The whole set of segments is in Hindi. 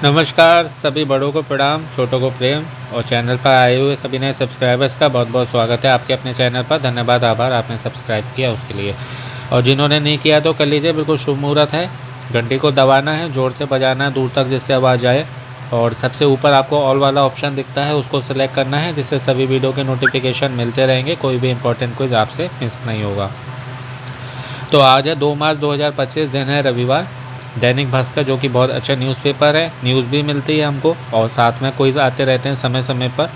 नमस्कार, सभी बड़ों को प्रणाम, छोटों को प्रेम और चैनल पर आए हुए सभी नए सब्सक्राइबर्स का बहुत बहुत स्वागत है आपके अपने चैनल पर। धन्यवाद, आभार आपने सब्सक्राइब किया उसके लिए। और जिन्होंने नहीं किया तो कर लीजिए, बिल्कुल शुभ मुहूर्त है। घंटी को दबाना है, ज़ोर से बजाना है दूर तक जिससे आवाज़ आए। और सबसे ऊपर आपको ऑल वाला ऑप्शन दिखता है, उसको सिलेक्ट करना है जिससे सभी वीडियो के नोटिफिकेशन मिलते रहेंगे, कोई भी इंपॉर्टेंट क्विज आपसे मिस नहीं होगा। तो आज है 2 मार्च 2025, दिन है रविवार। दैनिक भास्कर जो कि बहुत अच्छा न्यूज़पेपर है, न्यूज़ भी मिलती है हमको और साथ में क्विज आते रहते हैं समय समय पर,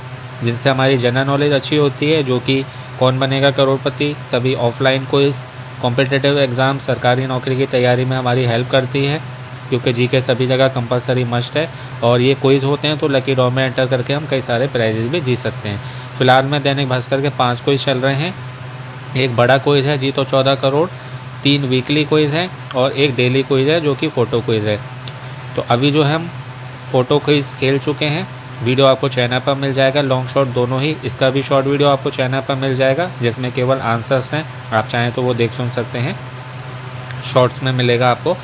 जिनसे हमारी जनरल नॉलेज अच्छी होती है। जो कि कौन बनेगा करोड़पति, सभी ऑफलाइन क्विज, कॉम्पिटिटिव एग्ज़ाम, सरकारी नौकरी की तैयारी में हमारी हेल्प करती है, क्योंकि जीके सभी जगह कंपलसरी मस्ट है। और ये क्विज होते हैं तो लकी ड्रॉ में एंटर करके हम कई सारे प्राइजेज भी जीत सकते हैं। फिलहाल में दैनिक भास्कर के 5 क्विज चल रहे हैं। एक बड़ा क्विज है जीतो 14 करोड़, 3 वीकली क्विज हैं और एक डेली क्विज है जो कि फ़ोटो क्विज है। तो अभी जो हम फ़ोटो क्विज खेल चुके हैं, वीडियो आपको चैनल पर मिल जाएगा, लॉन्ग शॉर्ट दोनों ही। इसका भी शॉर्ट वीडियो आपको चैनल पर मिल जाएगा जिसमें केवल आंसर्स हैं, आप चाहें तो वो देख सुन सकते हैं, शॉर्ट्स में मिलेगा आपको।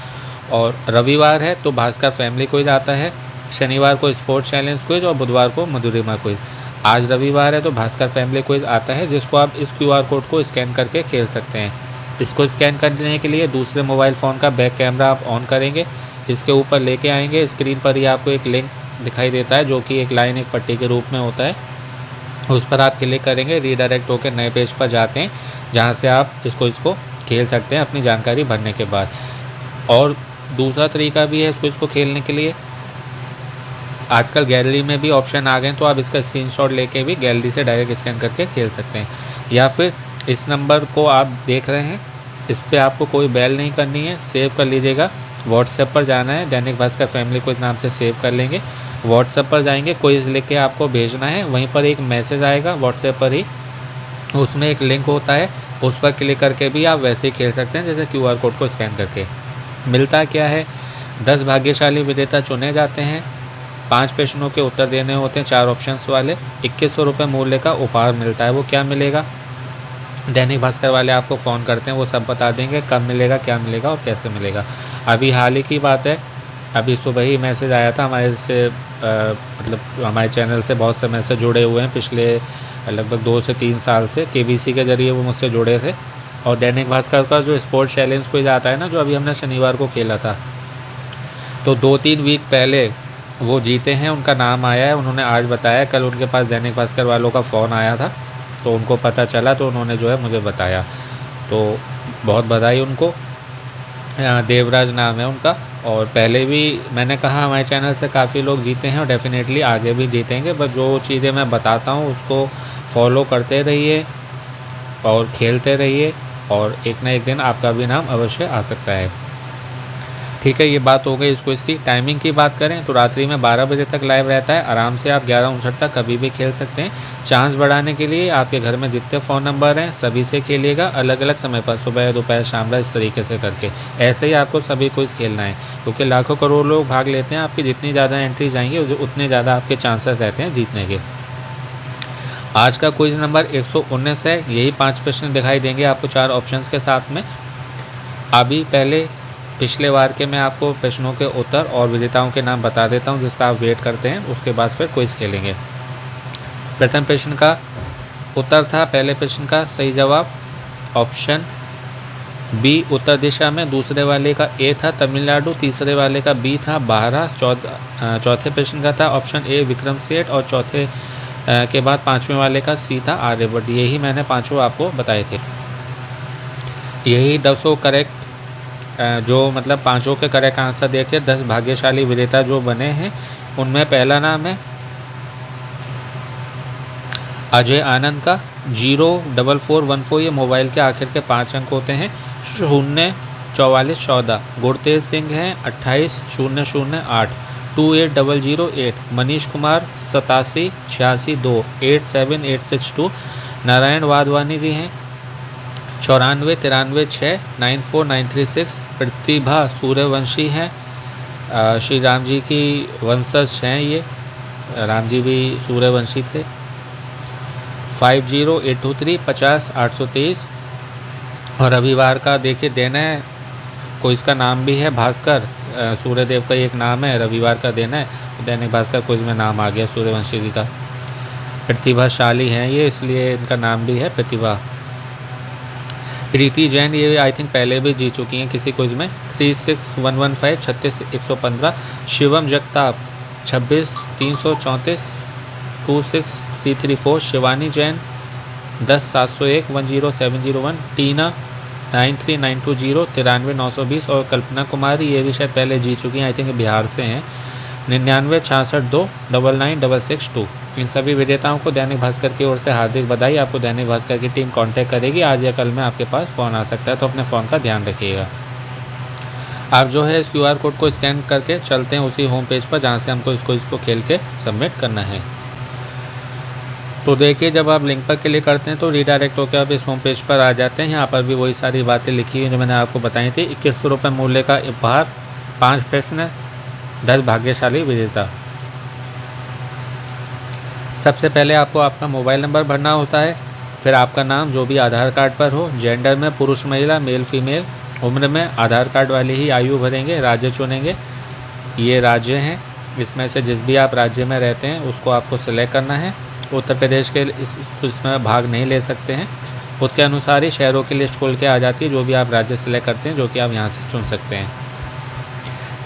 और रविवार है तो भास्कर फैमिली क्विज आता है, शनिवार को स्पोर्ट्स चैलेंज क्विज और बुधवार को मधुरिमा क्विज। आज रविवार है तो भास्कर फैमिली क्विज आता है, जिसको आप इस QR कोड को स्कैन करके खेल सकते हैं। इसको स्कैन करने के लिए दूसरे मोबाइल फ़ोन का बैक कैमरा आप ऑन करेंगे, इसके ऊपर लेके आएंगे, स्क्रीन पर ही आपको एक लिंक दिखाई देता है जो कि एक लाइन एक पट्टी के रूप में होता है। उस पर आप क्लिक करेंगे, रीडायरेक्ट होकर नए पेज पर जाते हैं जहाँ से आप इसको खेल सकते हैं अपनी जानकारी भरने के बाद। और दूसरा तरीका भी है इसको खेलने के लिए, आजकल गैलरी में भी ऑप्शन आ गए हैं, तो आप इसका स्क्रीनशॉट लेके भी गैलरी से डायरेक्ट स्कैन करके खेल सकते हैं। या फिर इस नंबर को आप देख रहे हैं, इस पर आपको कोई बेल नहीं करनी है, सेव कर लीजिएगा। व्हाट्सएप पर जाना है, दैनिक भास्कर फैमिली क्विज नाम से सेव कर लेंगे। व्हाट्सएप पर जाएंगे, क्विज लिख के आपको भेजना है, वहीं पर एक मैसेज आएगा व्हाट्सएप पर ही, उसमें एक लिंक होता है, उस पर क्लिक करके भी आप वैसे ही खेल सकते हैं जैसे QR कोड को स्कैन करके। मिलता क्या है, 10 भाग्यशाली विजेता चुने जाते हैं, 5 प्रश्नों के उत्तर देने होते हैं 4 ऑप्शंस वाले, 2100 रुपये मूल्य का उपहार मिलता है। वो क्या मिलेगा, दैनिक भास्कर वाले आपको फ़ोन करते हैं, वो सब बता देंगे कब मिलेगा, क्या मिलेगा और कैसे मिलेगा। अभी हाल ही की बात है, अभी सुबह ही मैसेज आया था हमारे से, मतलब हमारे चैनल से बहुत समय से जुड़े हुए हैं, पिछले लगभग 2 से 3 साल से KBC के ज़रिए वो मुझसे जुड़े थे। और दैनिक भास्कर का जो स्पोर्ट्स चैलेंज क्विज आता है ना, जो अभी हमने शनिवार को खेला था, तो 2-3 वीक पहले वो जीते हैं, उनका नाम आया है, उन्होंने आज बताया। कल उनके पास दैनिक भास्कर वालों का फ़ोन आया था तो उनको पता चला, तो उन्होंने जो है मुझे बताया, तो बहुत बधाई उनको। देवराज नाम है उनका। और पहले भी मैंने कहा हमारे चैनल से काफ़ी लोग जीते हैं और डेफिनेटली आगे भी जीतेंगे, बस जो चीज़ें मैं बताता हूँ उसको फॉलो करते रहिए और खेलते रहिए, और एक ना एक दिन आपका भी नाम अवश्य आ सकता है। ठीक है, ये बात हो गई इसको। इसकी टाइमिंग की बात करें तो रात्रि में 12 बजे तक लाइव रहता है, आराम से आप 11:59 तक कभी भी खेल सकते हैं। चांस बढ़ाने के लिए आपके घर में जितने फ़ोन नंबर हैं सभी से खेलिएगा, अलग अलग समय पर, सुबह दोपहर शाम, इस तरीके से करके। ऐसे ही आपको सभी क्विज खेलना है, क्योंकि लाखों करोड़ लोग भाग लेते हैं, आपकी जितनी ज़्यादा एंट्रीज आएंगी उतने ज़्यादा आपके चांसेस रहते हैं जीतने के। आज का क्विज नंबर 119 है, यही 5 प्रश्न दिखाई देंगे आपको 4 ऑप्शंस के साथ में। अभी पहले पिछले बार के मैं आपको प्रश्नों के उत्तर और विजेताओं के नाम बता देता हूं, जिसका आप वेट करते हैं, उसके बाद फिर क्विज खेलेंगे। प्रथम प्रश्न का उत्तर था, पहले प्रश्न का सही जवाब ऑप्शन बी उत्तर दिशा में, दूसरे वाले का ए था तमिलनाडु, तीसरे वाले का बी था महाराष्ट्र, चौथे प्रश्न का था ऑप्शन ए विक्रम सेठ, और चौथे के बाद पाँचवें वाले का सी था आर्यभट्ट। यही मैंने पाँचों आपको बताए थे। यही 10 करेक्ट, जो मतलब पाँचों के करेक्ट आंसर देके 10 भाग्यशाली विजेता जो बने हैं, उनमें पहला नाम है अजय आनंद का, 04414, ये मोबाइल के आखिर के 5 अंक होते हैं, 04414। गुरतेज सिंह हैं 280008, 28008। मनीष कुमार 8786 87862। नारायण वाधवानी जी हैं 9493 94936। प्रतिभा सूर्यवंशी हैं, श्री राम जी की वंशज हैं, ये राम जी भी सूर्यवंशी थे। 50823 50823। और रविवार का देखिए दिन है, कोई इसका नाम भी है भास्कर, सूर्यदेव का एक नाम है, रविवार का दिन है, दैनिक भास्कर क्विज में नाम आ गया सूर्यवंशी जी का। प्रतिभाशाली हैं ये, इसलिए इनका नाम भी है प्रतिभा। प्रीति जैन, ये आई थिंक पहले भी जी चुकी हैं किसी क्विज में। 36115 36115। शिवम जगताप 26 334 26334। शिवानी जैन 10 701 10701। टीना 93920 93 और कल्पना कुमारी, ये भी शायद पहले जी चुकी हैं, आई थिंक बिहार से हैं। 99 66 2 99 662। इन सभी विजेताओं को दैनिक भास्कर की ओर से हार्दिक बधाई। आपको दैनिक भास्कर की टीम कांटेक्ट करेगी, आज या कल में आपके पास फ़ोन आ सकता है, तो अपने फ़ोन का ध्यान रखिएगा। आप जो है इस QR कोड को स्कैन करके चलते हैं उसी होम पेज पर जहाँ से हमको इसको खेल के सबमिट करना है। तो देखिए, जब आप लिंक पर क्लिक करते हैं तो रिडायरेक्ट होकर आप इस होम पेज पर आ जाते हैं। यहाँ पर भी वही सारी बातें लिखी हुई जो मैंने आपको बताई थी। 2100 रुपये मूल्य का उपहार, 5 प्रश्न, 10 भाग्यशाली विजेता। सबसे पहले आपको आपका मोबाइल नंबर भरना होता है, फिर आपका नाम जो भी आधार कार्ड पर हो, जेंडर में पुरुष महिला मेल फीमेल, उम्र में आधार कार्ड वाली ही आयु भरेंगे, राज्य चुनेंगे, ये राज्य हैं, इसमें से जिस भी आप राज्य में रहते हैं उसको आपको सिलेक्ट करना है। उत्तर प्रदेश के इसमें भाग नहीं ले सकते हैं, उसके अनुसार ही शहरों की लिस्ट खोल के आ जाती है, जो भी आप राज्य सिलेक्ट करते हैं, जो कि आप यहाँ से चुन सकते हैं।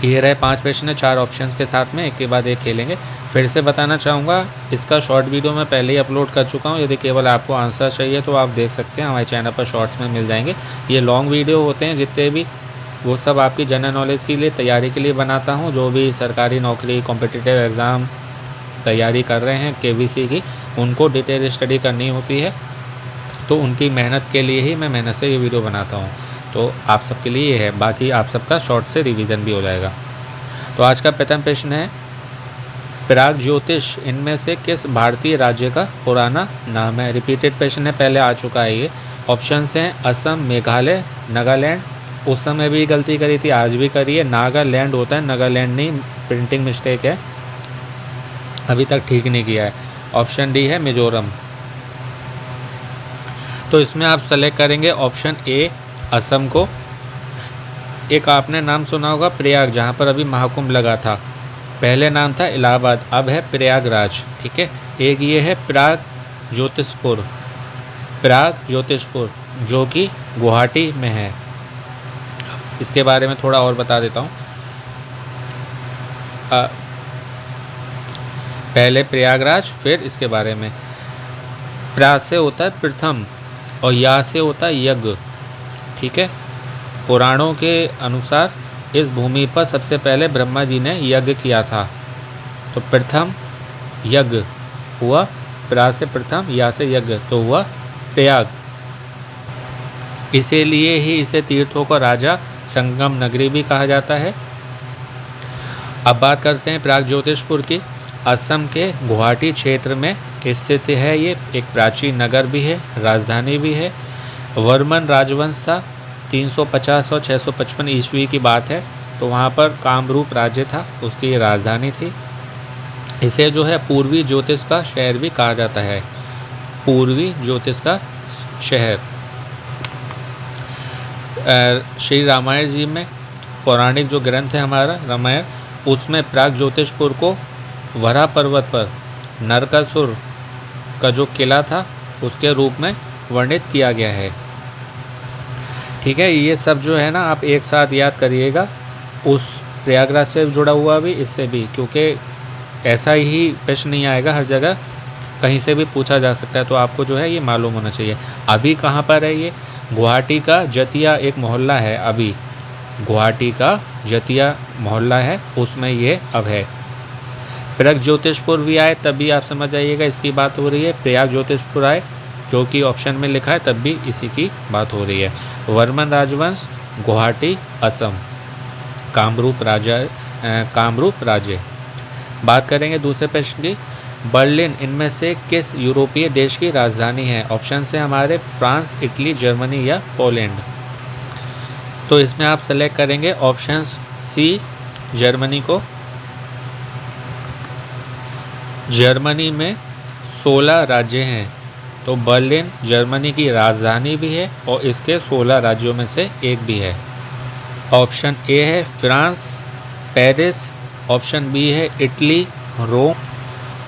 ये रहे 5 प्रश्न 4 ऑप्शंस के साथ में, एक के बाद एक खेलेंगे। फिर से बताना चाहूँगा, इसका शॉर्ट वीडियो मैं पहले ही अपलोड कर चुका हूँ, यदि केवल आपको आंसर चाहिए तो आप देख सकते हैं, हमारे चैनल पर शॉर्ट्स में मिल जाएंगे। ये लॉन्ग वीडियो होते हैं जितने भी, वो सब आपकी जनरल नॉलेज के लिए, तैयारी के लिए बनाता हूँ। जो भी सरकारी नौकरी, कॉम्पिटिटिव एग्ज़ाम तैयारी कर रहे हैं KVC की, उनको डिटेल स्टडी करनी होती है, तो उनकी मेहनत के लिए ही मैं मेहनत से ये वीडियो बनाता हूँ। तो आप सबके लिए ये है, बाकी आप सबका शॉर्ट से रिवीजन भी हो जाएगा। तो आज का प्रथम प्रश्न है, प्राग ज्योतिष इनमें से किस भारतीय राज्य का पुराना नाम है? रिपीटेड प्रश्न है, पहले आ चुका है ये। ऑप्शंस हैं असम, मेघालय, नागालैंड। उस समय भी गलती करी थी, आज भी करी है, नागालैंड होता है, नागालैंड नहीं, प्रिंटिंग मिस्टेक है, अभी तक ठीक नहीं किया है। ऑप्शन डी है मिजोरम। तो इसमें आप सेलेक्ट करेंगे ऑप्शन ए असम को। एक आपने नाम सुना होगा प्रयाग, जहाँ पर अभी महाकुंभ लगा था, पहले नाम था इलाहाबाद, अब है प्रयागराज, ठीक है। एक ये है प्राग ज्योतिषपुर, जो कि गुवाहाटी में है। इसके बारे में थोड़ा और बता देता हूँ। पहले प्रयागराज, फिर इसके बारे में। प्रा से होता है प्रथम और या से होता है यज्ञ, ठीक है। पुराणों के अनुसार इस भूमि पर सबसे पहले ब्रह्मा जी ने यज्ञ किया था, तो प्रथम यज्ञ हुआ, प्रा से प्रथम, या से यज्ञ, तो हुआ प्रयाग। इसीलिए ही इसे तीर्थों का राजा, संगम नगरी भी कहा जाता है। अब बात करते हैं प्राग ज्योतिषपुर की। असम के गुवाहाटी क्षेत्र में स्थित है ये, एक प्राचीन नगर भी है, राजधानी भी है। वर्मन राजवंश था, 350 और 655 ईस्वी की बात है, तो वहाँ पर कामरूप राज्य था, उसकी ये राजधानी थी। इसे जो है पूर्वी ज्योतिष का शहर भी कहा जाता है, पूर्वी ज्योतिष का शहर। श्री रामायण जी में, पौराणिक जो ग्रंथ है हमारा रामायण, उसमें प्राग ज्योतिषपुर को वरा पर्वत पर नरकासुर का जो किला था उसके रूप में वर्णित किया गया है, ठीक है। ये सब जो है ना आप एक साथ याद करिएगा, उस प्रयागराज से जुड़ा हुआ भी, इससे भी, क्योंकि ऐसा ही प्रश्न नहीं आएगा हर जगह, कहीं से भी पूछा जा सकता है, तो आपको जो है ये मालूम होना चाहिए। अभी कहाँ पर है ये? गुवाहाटी का जतिया एक मोहल्ला है, अभी गुवाहाटी का जतिया मोहल्ला है, उसमें ये अब है। प्रयाग ज्योतिषपुर भी आए तब भी आप समझ जाइएगा इसकी बात हो रही है। प्रयाग ज्योतिषपुर आए जो कि ऑप्शन में लिखा है, तब भी इसी की बात हो रही है। वर्मन राजवंश, गुवाहाटी, असम, कामरूप राज्य। बात करेंगे दूसरे प्रश्न की। बर्लिन इनमें से किस यूरोपीय देश की राजधानी है? ऑप्शन से हमारे फ्रांस, इटली, जर्मनी या पोलैंड। तो इसमें आप सेलेक्ट करेंगे ऑप्शन सी जर्मनी को। जर्मनी में 16 राज्य हैं, तो बर्लिन जर्मनी की राजधानी भी है और इसके 16 राज्यों में से एक भी है। ऑप्शन ए है फ्रांस, पेरिस, ऑप्शन बी है इटली रोम,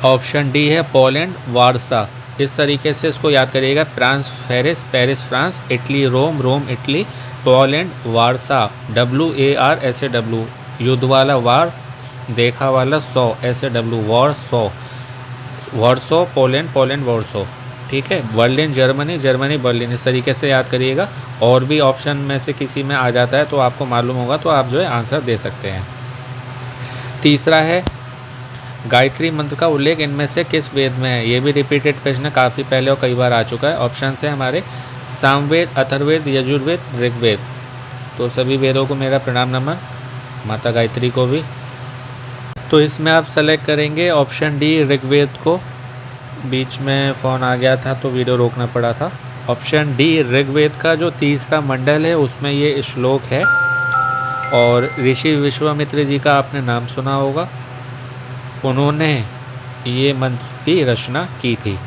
ऑप्शन डी है पोलैंड वारसा। इस तरीके से इसको याद करिएगा, France Paris, Paris France, Italy Rome, Rome Italy, Poland Warsaw, WARSAW, युद्ध वाला वार, देखा वाला सौ, SAW वॉर सौ, वॉर्सो पोलैंड, पोलैंड वॉर्सो। ठीक है, बर्लिन जर्मनी, जर्मनी बर्लिन। इस तरीके से याद करिएगा। और भी ऑप्शन में से किसी में आ जाता है तो आपको मालूम होगा तो आप जो है आंसर दे सकते हैं। तीसरा है गायत्री मंत्र का उल्लेख इनमें से किस वेद में है। ये भी रिपीटेड प्रश्न है, काफ़ी पहले और कई बार आ चुका है। ऑप्शन है हमारे सामवेद, अथर्ववेद, यजुर्वेद, ऋग्वेद। तो सभी वेदों को मेरा प्रणाम नमन, माता गायत्री को भी। तो इसमें आप सेलेक्ट करेंगे ऑप्शन डी ऋग्वेद को। बीच में फ़ोन आ गया था तो वीडियो रोकना पड़ा था। ऑप्शन डी ऋग्वेद का जो तीसरा मंडल है उसमें ये श्लोक है और ऋषि विश्वामित्र जी का आपने नाम सुना होगा, उन्होंने ये मंत्र की रचना की थी।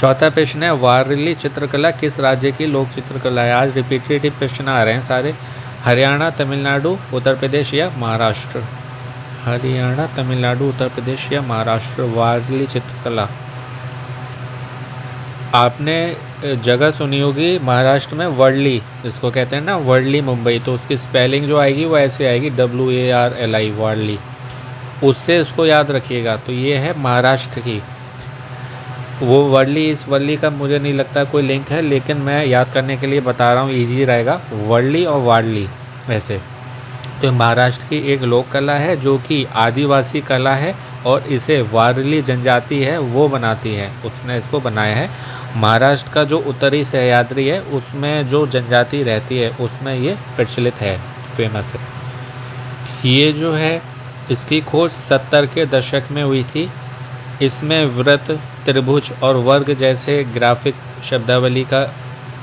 चौथा प्रश्न है वारली चित्रकला किस राज्य की लोक चित्रकला है। आज रिपीटेटिव प्रश्न आ रहे हैं सारे। हरियाणा, तमिलनाडु, उत्तर प्रदेश या महाराष्ट्र। हरियाणा, तमिलनाडु, उत्तर प्रदेश या महाराष्ट्र। वारली चित्रकला आपने जगह सुनी होगी महाराष्ट्र में, वर्ली जिसको कहते हैं ना, वर्ली मुंबई। तो उसकी स्पेलिंग जो आएगी वो ऐसे आएगी WARLI, वारली। उससे इसको याद रखिएगा। तो ये है महाराष्ट्र की वो वर्ली। इस वर्ली का मुझे नहीं लगता कोई लिंक है, लेकिन मैं याद करने के लिए बता रहा हूँ, ईजी रहेगा। वर्ली और वारली वैसे तो महाराष्ट्र की एक लोक कला है जो कि आदिवासी कला है और इसे वारली जनजाति है वो बनाती है, उसने इसको बनाया है। महाराष्ट्र का जो उत्तरी सह्याद्री है उसमें जो जनजाति रहती है उसमें ये प्रचलित है, फेमस है। ये जो है इसकी खोज 70 के दशक में हुई थी। इसमें वृत्त, त्रिभुज और वर्ग जैसे ग्राफिक शब्दावली का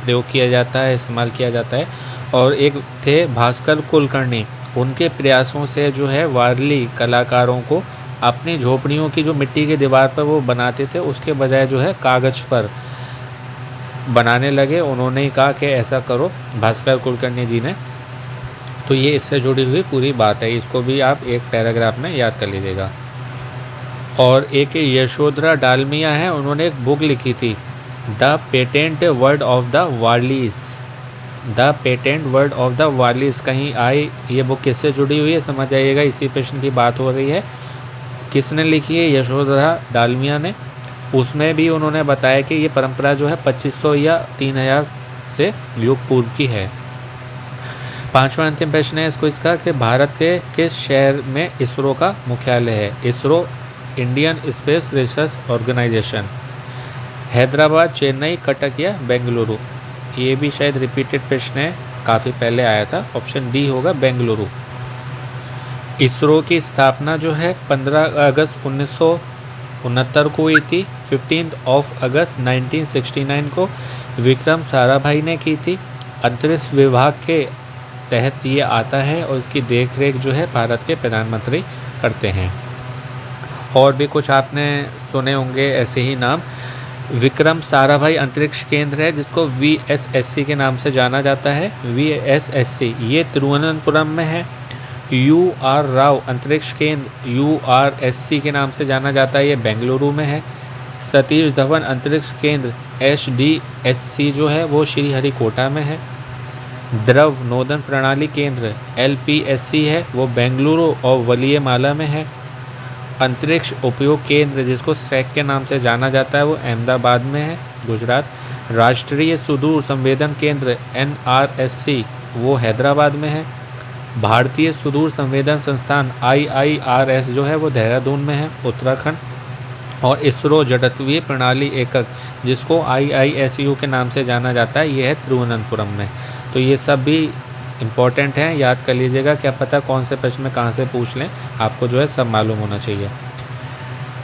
प्रयोग किया जाता है, इस्तेमाल किया जाता है। और एक थे भास्कर कुलकर्णी, उनके प्रयासों से जो है वारली कलाकारों को अपनी झोपड़ियों की जो मिट्टी की दीवार पर वो बनाते थे उसके बजाय जो है कागज़ पर बनाने लगे। उन्होंने ही कहा कि ऐसा करो, भास्कर कुलकर्णी जी ने। तो ये इससे जुड़ी हुई पूरी बात है, इसको भी आप एक पैराग्राफ में याद कर लीजिएगा। और एक यशोधरा डालमिया है, उन्होंने एक बुक लिखी थी the painted world of the Warlis. The painted world of the Warlis कहीं आई, ये बुक किससे जुड़ी हुई है समझ आइएगा, इसी प्रश्न की बात हो रही है। किसने लिखी है? यशोधरा डालमिया ने। उसमें भी उन्होंने बताया कि ये परंपरा जो है 2500 या 3000 से युग पूर्व की है। पांचवा अंतिम प्रश्न है इसको इसका कि भारत के किस शहर में इसरो का मुख्यालय है। ISRO Indian Space Research Organisation. Hyderabad, Chennai, Cuttack या बेंगलुरु। ये भी शायद रिपीटेड प्रश्न है, काफ़ी पहले आया था। ऑप्शन डी होगा बेंगलुरु। इसरो की स्थापना जो है 15 अगस्त 1969 को हुई थी। 15 अगस्त 1969 को विक्रम साराभाई ने की थी। अंतरिक्ष विभाग के तहत ये आता है और इसकी देखरेख जो है भारत के प्रधानमंत्री करते हैं। और भी कुछ आपने सुने होंगे ऐसे ही नाम। विक्रम साराभाई अंतरिक्ष केंद्र है जिसको VSSC के नाम से जाना जाता है। VSSC ये तिरुवनंतपुरम में है। UR राव अंतरिक्ष केंद्र URSC के नाम से जाना जाता है, ये बेंगलुरु में है। सतीश धवन अंतरिक्ष केंद्र SDSC जो है वो श्रीहरिकोटा में है। ध्रुव नोदन प्रणाली केंद्र LPSC है, वो बेंगलुरु और वलियमाला में है। अंतरिक्ष उपयोग केंद्र जिसको SEC के नाम से जाना जाता है वो अहमदाबाद में है, गुजरात। राष्ट्रीय सुदूर संवेदन केंद्र NRSC वो हैदराबाद में है। भारतीय सुदूर संवेदन संस्थान IIRS जो है वो देहरादून में है, उत्तराखंड। और इसरो जड़त्वीय प्रणाली एकक जिसको IISU के नाम से जाना जाता है ये है तिरुवनंतपुरम में। तो ये सब भी इम्पॉर्टेंट हैं, याद कर लीजिएगा। क्या पता कौन से प्रश्न में कहाँ से पूछ लें, आपको जो है सब मालूम होना चाहिए।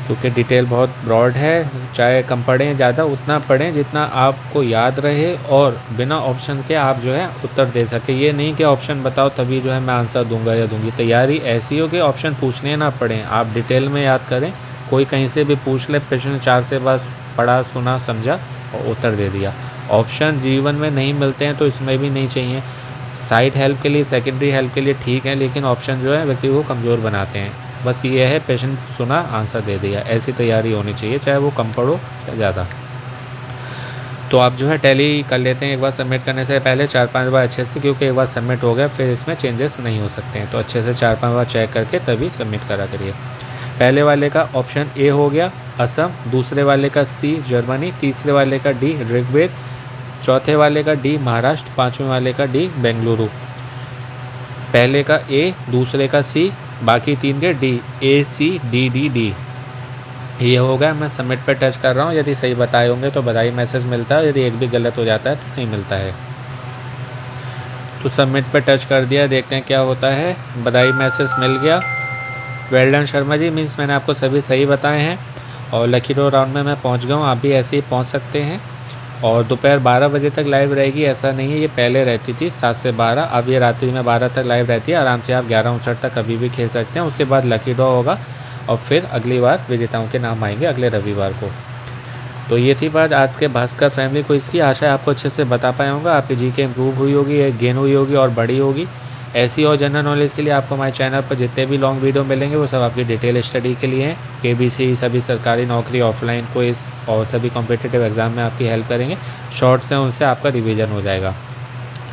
क्योंकि डिटेल बहुत ब्रॉड है, चाहे कम पढ़ें ज़्यादा, उतना पढ़ें जितना आपको याद रहे और बिना ऑप्शन के आप जो है उत्तर दे सके। ये नहीं कि ऑप्शन बताओ तभी जो है मैं आंसर दूंगा या दूंगी। तैयारी ऐसी हो कि ऑप्शन पूछने ना पड़ें, आप डिटेल में याद करें। कोई कहीं से भी पूछ ले प्रश्न 4 से बस पढ़ा सुना समझा और उत्तर दे दिया। ऑप्शन जीवन में नहीं मिलते हैं तो इसमें भी नहीं चाहिए। साइड हेल्प के लिए, सेकेंडरी हेल्प के लिए ठीक है, लेकिन ऑप्शन जो है व्यक्ति को कमज़ोर बनाते हैं। बस ये है, पेशेंट सुना, आंसर दे दिया, ऐसी तैयारी होनी चाहिए, चाहे वो कम पढ़ो या ज़्यादा। तो आप जो है टैली कर लेते हैं एक बार सबमिट करने से पहले 4-5 बार अच्छे से, क्योंकि एक बार सबमिट हो गया फिर इसमें चेंजेस नहीं हो सकते हैं। तो अच्छे से 4-5 बार चेक करके तभी सबमिट करा करिए। पहले वाले का ऑप्शन ए हो गया असम, दूसरे वाले का सी जर्मनी, तीसरे वाले का डी ऋग्वेद, चौथे वाले का डी महाराष्ट्र, पाँचवें वाले का डी बेंगलुरु। पहले का ए, दूसरे का सी, बाकी 3 के डी, ए सी डी डी डी। ये हो गया। मैं सबमिट पर टच कर रहा हूँ, यदि सही बताए होंगे तो बधाई मैसेज मिलता है, यदि एक भी गलत हो जाता है तो नहीं मिलता है। तो सबमिट पर टच कर दिया, देखते हैं क्या होता है। बधाई मैसेज मिल गया, well done Sharma ji, means मैंने आपको सभी सही बताए हैं और लकी ड्रॉ राउंड में मैं पहुँच गया हूँ। आप भी ऐसे ही पहुँच सकते हैं और दोपहर 12 बजे तक लाइव रहेगी, ऐसा नहीं है, ये पहले रहती थी 7 से 12, अब ये रात्रि में 12 तक लाइव रहती है। आराम से आप 11:59 तक कभी भी खेल सकते हैं। उसके बाद लकी ड्रॉ होगा और फिर अगली बार विजेताओं के नाम आएंगे अगले रविवार को। तो ये थी बात आज के भास्कर फैमिली को इसकी। आशा है आपको अच्छे से बता पाया होगा, आपकी जीके इम्प्रूव हुई होगी, गेन हुई होगी और बड़ी होगी। ऐसी और जनरल नॉलेज के लिए आपको हमारे चैनल पर जितने भी लॉन्ग वीडियो मिलेंगे वो सब आपकी डिटेल स्टडी के लिए हैं। केबीसी, सभी सरकारी नौकरी, ऑफलाइन क्विज और सभी कॉम्पिटिटिव एग्जाम में आपकी हेल्प करेंगे। शॉर्ट्स हैं उनसे आपका रिवीजन हो जाएगा।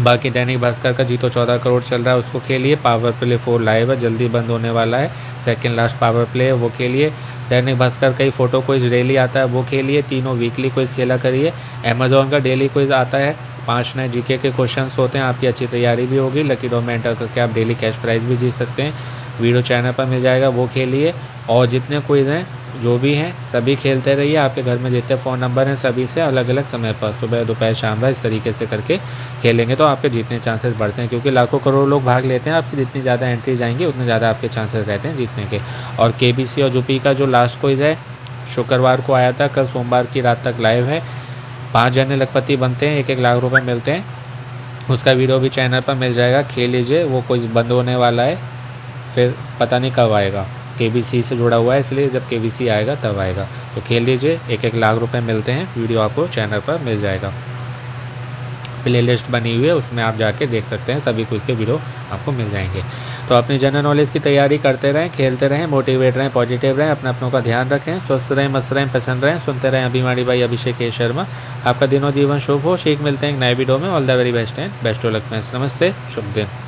बाकी दैनिक भास्कर का जीतो 14 करोड़ चल रहा है, उसको खेलिए। पावर प्ले 4 लाइव है, जल्दी बंद होने वाला है, सेकंड लास्ट पावर प्ले है, वो खेलिए। दैनिक भास्कर का ही फोटो क्विज डेली आता है, वो खेलिए। तीनों वीकली क्विज खेला करिए। अमेजोन का डेली क्विज आता है, 5 नए जीके के क्वेश्चंस होते हैं, आपकी अच्छी तैयारी भी होगी। लकी ड्रॉ में एंटर करके आप डेली कैश प्राइज भी जीत सकते हैं, वीडियो चैनल पर मिल जाएगा, वो खेलिए। और जितने क्विज हैं जो भी हैं सभी खेलते रहिए। आपके घर में जितने फ़ोन नंबर हैं सभी से अलग अलग समय पर, सुबह दोपहर शाम रात, इस तरीके से करके खेलेंगे तो आपके जीतने चांसेस बढ़ते हैं, क्योंकि लाखों करोड़ लोग भाग लेते हैं। आपकी जितनी ज़्यादा एंट्री जाएंगी उतने ज़्यादा आपके चांसेस रहते हैं जीतने के। और केबीसी और यूपी का जो लास्ट क्विज है शुक्रवार को आया था, कल सोमवार की रात तक लाइव है। 5 जने लखपति बनते हैं, 1-1 लाख रुपए मिलते हैं, उसका वीडियो भी चैनल पर मिल जाएगा। खेल लीजिए, वो क्विज बंद होने वाला है, फिर पता नहीं कब आएगा। केबीसी से जुड़ा हुआ है, इसलिए जब केबीसी आएगा तब आएगा। तो खेल लीजिए, 1-1 लाख रुपए मिलते हैं, वीडियो आपको चैनल पर मिल जाएगा। प्लेलिस्ट बनी हुई है, उसमें आप जाके देख सकते हैं, सभी कुछ के वीडियो आपको मिल जाएंगे। तो अपनी जनरल नॉलेज की तैयारी करते रहें, खेलते रहें, मोटिवेट रहें, पॉजिटिव रहें, अपनों का ध्यान रखें, स्वस्थ रहें, मस्त रहें, पसंद रहें। सुनते रहें अभिमानी भाई अभिषेक के शर्मा। आपका दिनों जीवन शुभ हो। शीघ्र मिलते हैं एक नए वीडियो में। All the very best and best of luck. नमस्ते, शुभ दिन।